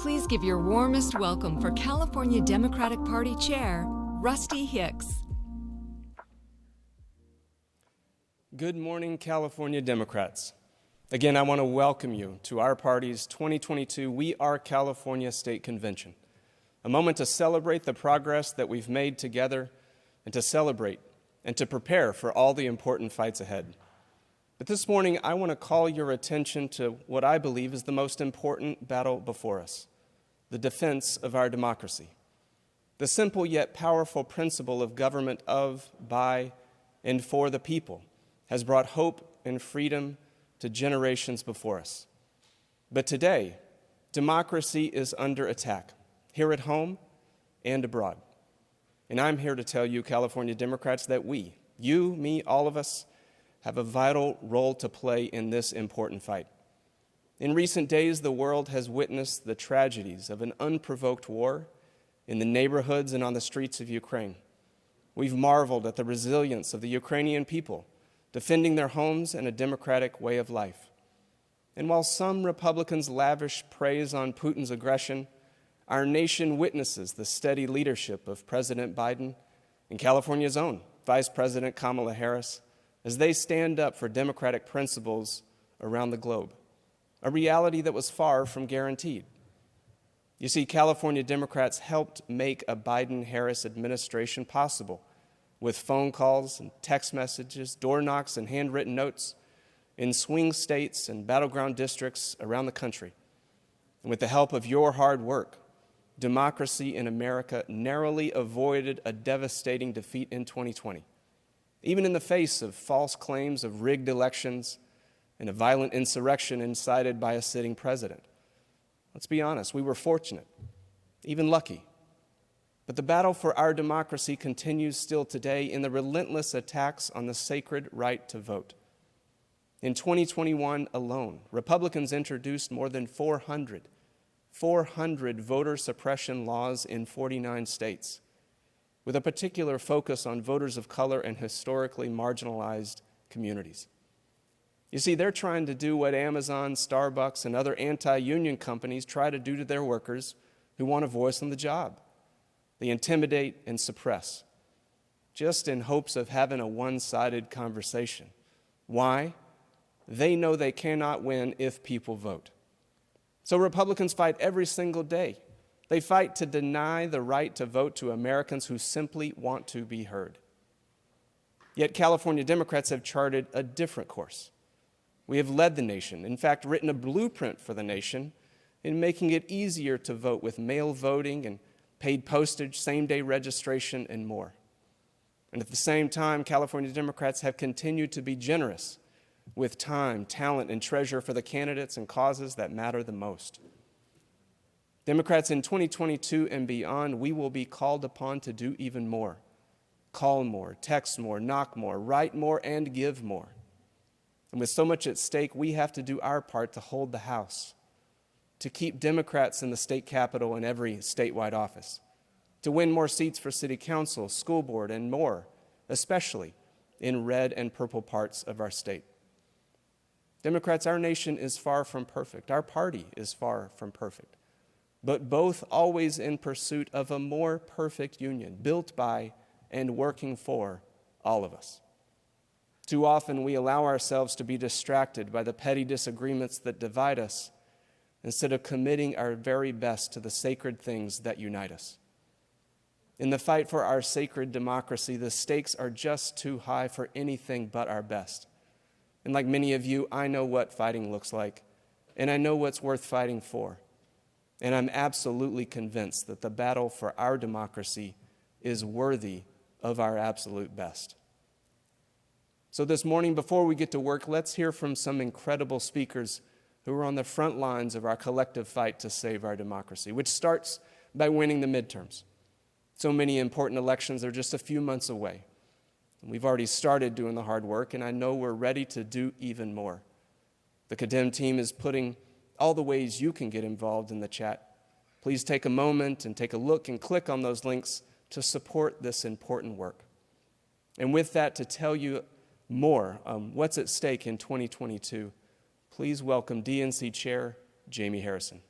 Please give your warmest welcome for California Democratic Party Chair, Rusty Hicks. Good morning, California Democrats. Again, I want to welcome you to our party's 2022 We Are California State Convention, a moment to celebrate the progress that we've made together and to celebrate and to prepare for all the important fights ahead. But this morning, I want to call your attention to what I believe is the most important battle before us, the defense of our democracy. The simple yet powerful principle of government of, by, and for the people has brought hope and freedom to generations before us. But today, democracy is under attack, here at home and abroad. And I'm here to tell you, California Democrats, that we, you, me, all of us, have a vital role to play in this important fight. In recent days, the world has witnessed the tragedies of an unprovoked war in the neighborhoods and on the streets of Ukraine. We've marveled at the resilience of the Ukrainian people, defending their homes and a democratic way of life. And while some Republicans lavish praise on Putin's aggression, our nation witnesses the steady leadership of President Biden and California's own Vice President Kamala Harris as they stand up for democratic principles around the globe, a reality that was far from guaranteed. You see, California Democrats helped make a Biden-Harris administration possible with phone calls and text messages, door knocks, and handwritten notes in swing states and battleground districts around the country. And with the help of your hard work, democracy in America narrowly avoided a devastating defeat in 2020, even in the face of false claims of rigged elections and a violent insurrection incited by a sitting president. Let's be honest, we were fortunate, even lucky. But the battle for our democracy continues still today in the relentless attacks on the sacred right to vote. In 2021 alone, Republicans introduced more than 400 voter suppression laws in 49 states, with a particular focus on voters of color and historically marginalized communities. You see, they're trying to do what Amazon, Starbucks, and other anti-union companies try to do to their workers who want a voice on the job. They intimidate and suppress, just in hopes of having a one-sided conversation. Why? They know they cannot win if people vote. So Republicans fight every single day. They fight to deny the right to vote to Americans who simply want to be heard. Yet California Democrats have charted a different course. We have led the nation, in fact, written a blueprint for the nation in making it easier to vote with mail voting and paid postage, same-day registration, and more. And at the same time, California Democrats have continued to be generous with time, talent, and treasure for the candidates and causes that matter the most. Democrats, in 2022 and beyond, we will be called upon to do even more. Call more, text more, knock more, write more, and give more. And with so much at stake, we have to do our part to hold the House, to keep Democrats in the state capitol and every statewide office, to win more seats for city council, school board, and more, especially in red and purple parts of our state. Democrats, our nation is far from perfect. Our party is far from perfect, but both always in pursuit of a more perfect union built by and working for all of us. Too often we allow ourselves to be distracted by the petty disagreements that divide us instead of committing our very best to the sacred things that unite us. In the fight for our sacred democracy, the stakes are just too high for anything but our best. And like many of you, I know what fighting looks like, and I know what's worth fighting for. And I'm absolutely convinced that the battle for our democracy is worthy of our absolute best. So this morning, before we get to work, let's hear from some incredible speakers who are on the front lines of our collective fight to save our democracy, which starts by winning the midterms. So many important elections are just a few months away. And we've already started doing the hard work, and I know we're ready to do even more. The Condemn team is putting all the ways you can get involved in the chat. Please take a moment and take a look and click on those links to support this important work. And with that, to tell you more what's at stake in 2022, please welcome DNC Chair Jamie Harrison.